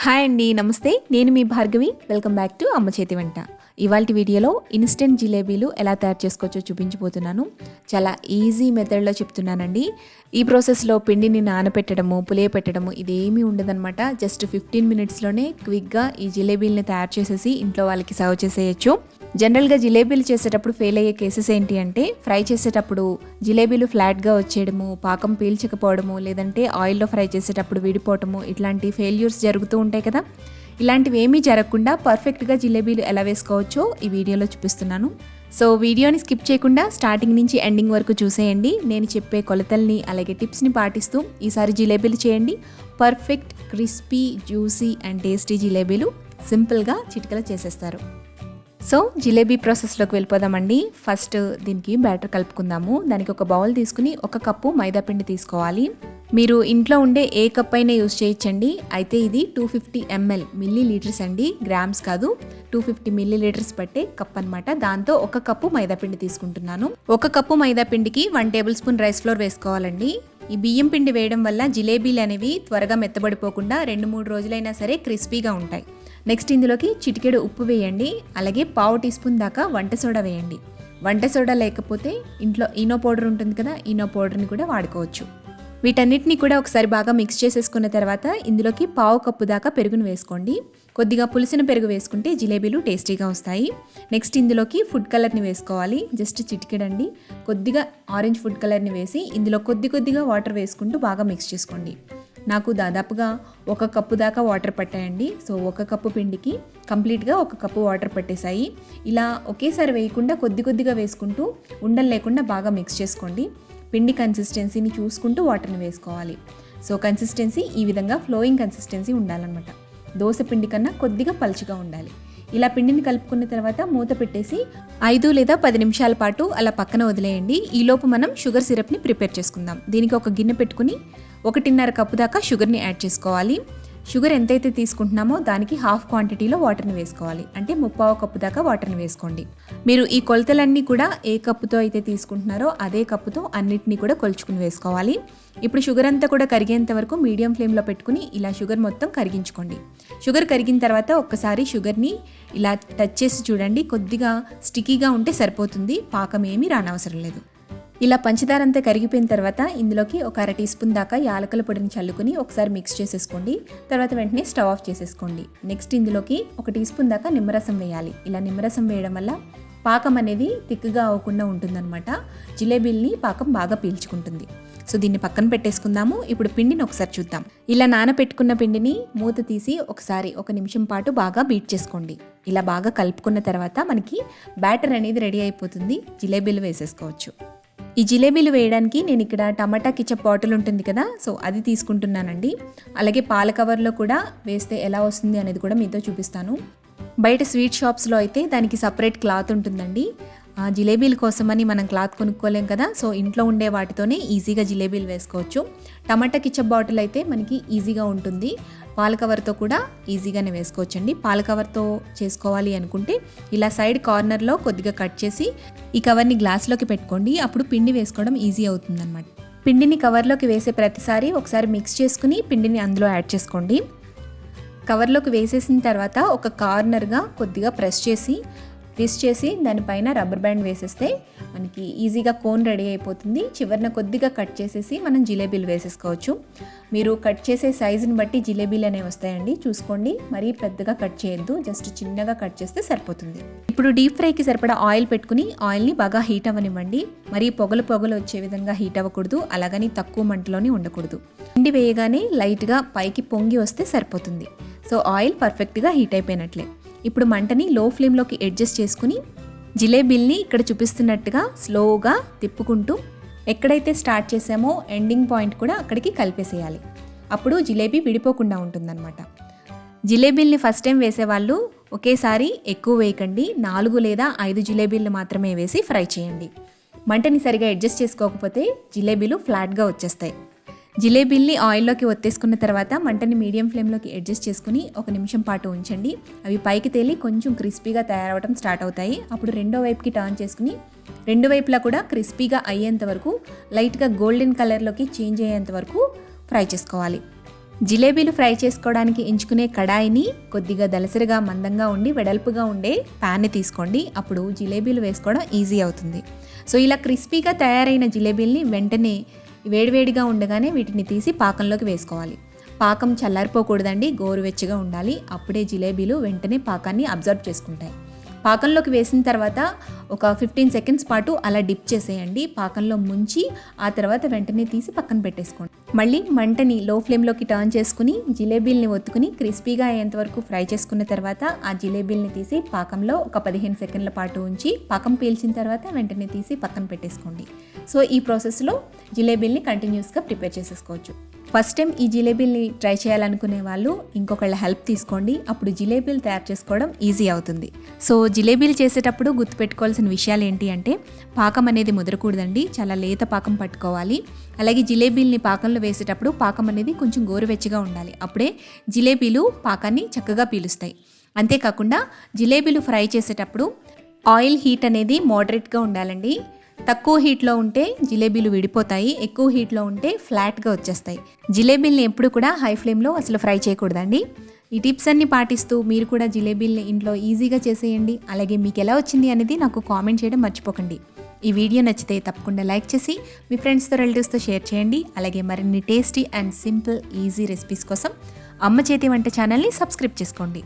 Hi అండి, నమస్తే. నేను మీ భార్గవి. వెల్కమ్ బ్యాక్ టు అమ్మ చేతి వంట. ఇవాల్టి వీడియోలో ఇన్స్టెంట్ జిలేబీలు ఎలా తయారు చేసుకోవచ్చో చూపించబోతున్నాను. చాలా ఈజీ మెథడ్లో చెప్తున్నానండి. ఈ ప్రాసెస్లో పిండిని నానపెట్టడము, పులియపెట్టడము ఇదేమీ ఉండదన్నమాట. జస్ట్ 15 మినిట్స్లోనే క్విక్గా ఈ జిలేబీలని తయారు చేసేసి ఇంట్లో వాళ్ళకి సర్వ్ చేసేయచ్చు. జనరల్గా జిలేబీలు చేసేటప్పుడు ఫెయిల్ అయ్యే కేసెస్ ఏంటి అంటే, ఫ్రై చేసేటప్పుడు జిలేబీలు ఫ్లాట్గా వచ్చేయడము, పాకం పీల్చకపోవడము, లేదంటే ఆయిల్లో ఫ్రై చేసేటప్పుడు విడిపోవటము, ఇట్లాంటి ఫెయిల్యూర్స్ జరుగుతూ ఉంటాయి కదా. ఇలాంటివి ఏమీ జరగకుండా పర్ఫెక్ట్గా జిలేబీలు ఎలా వేసుకోవచ్చో ఈ వీడియోలో చూపిస్తున్నాను. సో వీడియోని స్కిప్ చేయకుండా స్టార్టింగ్ నుంచి ఎండింగ్ వరకు చూసేయండి. నేను చెప్పే కొలతల్ని అలాగే టిప్స్ని పాటిస్తూ ఈసారి జిలేబీలు చేయండి. Perfect crispy juicy and tasty జిలేబీలు సింపుల్గా చిటికలో చేసేస్తారు. సో జిలేబీ ప్రాసెస్లోకి వెళ్ళిపోదామండి. ఫస్ట్ దీనికి బ్యాటర్ కలుపుకుందాము. దానికి ఒక బౌల్ తీసుకుని 1 కప్పు మైదా పిండి తీసుకోవాలి. మీరు ఇంట్లో ఉండే ఏ కప్ అయినా యూజ్ చేయొచ్చండి. అయితే ఇది 250 ml మిల్లీ-లీటర్స్ అండి, గ్రామ్స్ కాదు. 250 మిల్లీ-లీటర్స్ పట్టే కప్ అనమాట. దాంతో 1 కప్పు మైదా పిండి తీసుకుంటున్నాను. 1 కప్పు మైదా పిండికి 1 టేబుల్ స్పూన్ రైస్ ఫ్లోర్ వేసుకోవాలండి. ఈ బియ్యం పిండి వేయడం వల్ల జిలేబీలు అనేవి త్వరగా మెత్తబడిపోకుండా 2-3 రోజులైనా సరే క్రిస్పీగా ఉంటాయి. నెక్స్ట్ ఇందులోకి చిటికెడు ఉప్పు వేయండి. అలాగే 1/2 టీ స్పూన్ దాకా వంట సోడా వేయండి. వంట సోడా లేకపోతే ఇంట్లో ఈనో పౌడర్ ఉంటుంది కదా, ఈనో పౌడర్ని కూడా వాడుకోవచ్చు. వీటన్నిటిని కూడా ఒకసారి బాగా మిక్స్ చేసేసుకున్న తర్వాత ఇందులోకి 1/2 కప్పు దాకా పెరుగును వేసుకోండి. కొద్దిగా పులిసిన పెరుగు వేసుకుంటే జిలేబీలు టేస్టీగా వస్తాయి. నెక్స్ట్ ఇందులోకి ఫుడ్ కలర్ని వేసుకోవాలి. జస్ట్ చిటికెడండి. కొద్దిగా ఆరెంజ్ ఫుడ్ కలర్ని వేసి ఇందులో కొద్దిగా వాటర్ వేసుకుంటూ బాగా మిక్స్ చేసుకోండి. నాకు దాదాపుగా 1 కప్పు దాకా వాటర్ పట్టాయండి. సో 1 కప్పు పిండికి కంప్లీట్గా 1 కప్పు వాటర్ పట్టేశాయి. ఇలా ఒకేసారి వేయకుండా కొద్దిగా వేసుకుంటూ ఉండలు లేకుండా బాగా మిక్స్ చేసుకోండి. పిండి కన్సిస్టెన్సీని చూసుకుంటూ వాటర్ని వేసుకోవాలి. సో కన్సిస్టెన్సీ ఈ విధంగా ఫ్లోయింగ్ కన్సిస్టెన్సీ ఉండాలన్నమాట. దోశ పిండి కన్నా కొద్దిగా పలుచగా ఉండాలి. ఇలా పిండిని కలుపుకున్న తర్వాత మూత పెట్టేసి 5 లేదా 10 నిమిషాల పాటు అలా పక్కన వదిలేయండి. ఈలోపు మనం షుగర్ సిరప్ని ప్రిపేర్ చేసుకుందాం. దీనికి ఒక గిన్నె పెట్టుకుని 1.5 కప్పు దాకా షుగర్ని యాడ్ చేసుకోవాలి. షుగర్ ఎంతైతే తీసుకుంటున్నామో దానికి హాఫ్ క్వాంటిటీలో వాటర్ని వేసుకోవాలి. అంటే 3/4 కప్పు దాకా వాటర్ని వేసుకోండి. మీరు ఈ కొలతలన్నీ కూడా ఏ కప్పుతో అయితే తీసుకుంటున్నారో అదే కప్పుతో అన్నిటినీ కూడా కొలుచుకుని వేసుకోవాలి. ఇప్పుడు షుగర్ అంతా కూడా కరిగేంత వరకు మీడియం ఫ్లేమ్లో పెట్టుకుని ఇలా షుగర్ మొత్తం కరిగించుకోండి. షుగర్ కరిగిన తర్వాత ఒక్కసారి షుగర్ని ఇలా టచ్ చేసి చూడండి. కొద్దిగా స్టికీగా ఉంటే సరిపోతుంది, పాకం ఏమీ రానవసరం లేదు. ఇలా పంచదార అంతా కరిగిపోయిన తర్వాత ఇందులోకి 1/2 టీ స్పూన్ దాకా యాలకుల పొడిని చల్లుకుని ఒకసారి మిక్స్ చేసేసుకోండి. తర్వాత వెంటనే స్టవ్ ఆఫ్ చేసేసుకోండి. నెక్స్ట్ ఇందులోకి 1 టీ స్పూన్ దాకా నిమ్మరసం వేయాలి. ఇలా నిమ్మరసం వేయడం వల్ల పాకం అనేది తిక్కుగా అవ్వకుండా ఉంటుందన్నమాట. జిలేబీల్ని పాకం బాగా పీల్చుకుంటుంది. సో దీన్ని పక్కన పెట్టేసుకుందాము. ఇప్పుడు పిండిని ఒకసారి చూద్దాం. ఇలా నానపెట్టుకున్న పిండిని మూత తీసి ఒకసారి 1 నిమిషం పాటు బాగా బీట్ చేసుకోండి. ఇలా బాగా కలుపుకున్న తర్వాత మనకి బ్యాటర్ అనేది రెడీ అయిపోతుంది. జిలేబీలు వేసేసుకోవచ్చు. ఈ జిలేబీలు వేయడానికి నేను ఇక్కడ టమాటా కెచప్ బాటిల్ ఉంటుంది కదా, సో అది తీసుకుంటున్నానండి. అలాగే పాల కవర్లో కూడా వేస్తే ఎలా వస్తుంది అనేది కూడా మీతో చూపిస్తాను. బయట స్వీట్ షాప్స్లో అయితే దానికి సపరేట్ క్లాత్ ఉంటుందండి. జిలేబీల కోసమని మనం క్లాత్ కొనుక్కోలేం కదా, సో ఇంట్లో ఉండే వాటితోనే ఈజీగా జిలేబీలు వేసుకోవచ్చు. టమాటా కెచప్ బాటిల్ అయితే మనకి ఈజీగా ఉంటుంది. పాల కవర్తో కూడా ఈజీగానే వేసుకోవచ్చండి. పాల కవర్తో చేసుకోవాలి అనుకుంటే ఇలా సైడ్ కార్నర్లో కొద్దిగా కట్ చేసి ఈ కవర్ని గ్లాస్లోకి పెట్టుకోండి. అప్పుడు పిండి వేసుకోవడం ఈజీ అవుతుందన్నమాట. పిండిని కవర్లోకి వేసే ప్రతిసారి ఒకసారి మిక్స్ చేసుకుని పిండిని అందులో యాడ్ చేసుకోండి. కవర్లోకి వేసేసిన తర్వాత ఒక కార్నర్గా కొద్దిగా ప్రెస్ చేసి ట్విస్ట్ చేసి దానిపైన రబ్బర్ బ్యాండ్ వేసేస్తే మనకి ఈజీగా కోన్ రెడీ అయిపోతుంది. చివరిన కొద్దిగా కట్ చేసేసి మనం జిలేబీలు వేసేసుకోవచ్చు. మీరు కట్ చేసే సైజుని బట్టి జిలేబీలు అనేవి వస్తాయండి, చూసుకోండి. మరీ పెద్దగా కట్ చేయొద్దు, జస్ట్ చిన్నగా కట్ చేస్తే సరిపోతుంది. ఇప్పుడు డీప్ ఫ్రైకి సరిపడా ఆయిల్ పెట్టుకుని ఆయిల్ని బాగా హీట్ అవ్వనివ్వండి. మరీ పొగలు వచ్చే విధంగా హీట్ అవ్వకూడదు, అలాగని తక్కువ మంటలోనే ఉండకూడదు. పిండి వేయగానే లైట్గా పైకి పొంగి వస్తే సరిపోతుంది. సో ఆయిల్ పర్ఫెక్ట్గా హీట్ అయిపోయినట్లే. ఇప్పుడు మంటని లో ఫ్లేమ్లోకి అడ్జస్ట్ చేసుకుని జిలేబీల్ని ఇక్కడ చూపిస్తున్నట్టుగా స్లోగా తిప్పుకుంటూ ఎక్కడైతే స్టార్ట్ చేసామో ఎండింగ్ పాయింట్ కూడా అక్కడికి కలిపేసేయాలి. అప్పుడు జిలేబీ విడిపోకుండా ఉంటుందన్నమాట. జిలేబీల్ని ఫస్ట్ టైం వేసేవాళ్ళు ఒకేసారి ఎక్కువ వేయకండి. 4 లేదా 5 జిలేబీలు మాత్రమే వేసి ఫ్రై చేయండి. మంటని సరిగా అడ్జస్ట్ చేసుకోకపోతే జిలేబీలు ఫ్లాట్గా వచ్చేస్తాయి. జిలేబీల్ని ఆయిల్లోకి ఒత్తేసుకున్న తర్వాత మంటని మీడియం ఫ్లేమ్లోకి అడ్జస్ట్ చేసుకుని 1 నిమిషం పాటు ఉంచండి. అవి పైకి తేలి కొంచెం క్రిస్పీగా తయారవడం స్టార్ట్ అవుతాయి. అప్పుడు రెండో వైపుకి టర్న్ చేసుకుని 2 వైపులా కూడా క్రిస్పీగా అయ్యేంత వరకు, లైట్గా గోల్డెన్ కలర్లోకి చేంజ్ అయ్యేంత వరకు ఫ్రై చేసుకోవాలి. జిలేబీలు ఫ్రై చేసుకోవడానికి ఎంచుకునే కడాయిని కొద్దిగా దలసరిగా మందంగా ఉండి వెడల్పుగా ఉండే ప్యాన్ని తీసుకోండి. అప్పుడు జిలేబీలు వేసుకోవడం ఈజీ అవుతుంది. సో ఇలా క్రిస్పీగా తయారైన జిలేబీల్ని వెంటనే వేడివేడిగా ఉండగానే వీటిని తీసి పాకంలోకి వేసుకోవాలి. పాకం చల్లారిపోకూడదండి, గోరువెచ్చగా ఉండాలి. అప్పుడే జిలేబీలు వెంటనే పాకాన్ని అబ్జర్వ్ చేసుకుంటాయి. పాకంలోకి వేసిన తర్వాత ఒక 15 సెకండ్స్ పాటు అలా డిప్ చేసేయండి. పాకంలో ముంచి ఆ తర్వాత వెంటనే తీసి పక్కన పెట్టేసుకోండి. మళ్ళీ మంటని లో ఫ్లేమ్లోకి టర్న్ చేసుకుని జిలేబీల్ని ఒత్తుకుని క్రిస్పీగా అయ్యేంత వరకు ఫ్రై చేసుకున్న తర్వాత ఆ జిలేబీల్ని తీసి పాకంలో ఒక 15 సెకండ్ల పాటు ఉంచి పాకం పీల్చిన తర్వాత వెంటనే తీసి పక్కన పెట్టేసుకోండి. సో ఈ ప్రాసెస్లో జిలేబీల్ని కంటిన్యూస్గా ప్రిపేర్ చేసేసుకోవచ్చు. ఫస్ట్ టైం ఈ జిలేబీల్ని ట్రై చేయాలనుకునే వాళ్ళు ఇంకొకళ్ళ హెల్ప్ తీసుకోండి. అప్పుడు జిలేబీలు తయారు చేసుకోవడం ఈజీ అవుతుంది. సో జిలేబీలు చేసేటప్పుడు గుర్తుపెట్టుకోవాల్సిన విషయాలు ఏంటి అంటే పాకం అనేది ముదరకూడదండి, చాలా లేత పాకం పట్టుకోవాలి. అలాగే జిలేబీల్ని పాకంలో వేసేటప్పుడు పాకం అనేది కొంచెం గోరువెచ్చగా ఉండాలి. అప్పుడే జిలేబీలు పాకాన్ని చక్కగా పీలుస్తాయి. అంతేకాకుండా జిలేబీలు ఫ్రై చేసేటప్పుడు ఆయిల్ హీట్ అనేది మోడరేట్గా ఉండాలండి. తక్కువ హీట్లో ఉంటే జిలేబీలు విడిపోతాయి, ఎక్కువ హీట్లో ఉంటే ఫ్లాట్గా వచ్చేస్తాయి. జిలేబీల్ని ఎప్పుడు కూడా హై ఫ్లేమ్లో అసలు ఫ్రై చేయకూడదండి. ఈ టిప్స్ అన్ని పాటిస్తూ మీరు కూడా జిలేబీల్ని ఇంట్లో ఈజీగా చేసేయండి. అలాగే మీకు ఎలా వచ్చింది అనేది నాకు కామెంట్ చేయడం మర్చిపోకండి. ఈ వీడియో నచ్చితే తప్పకుండా లైక్ చేసి మీ ఫ్రెండ్స్తో రిలేటివ్స్తో షేర్ చేయండి. అలాగే మరిన్ని tasty and simple easy recipes కోసం అమ్మ చేతి వంట ఛానల్ని సబ్స్క్రైబ్ చేసుకోండి.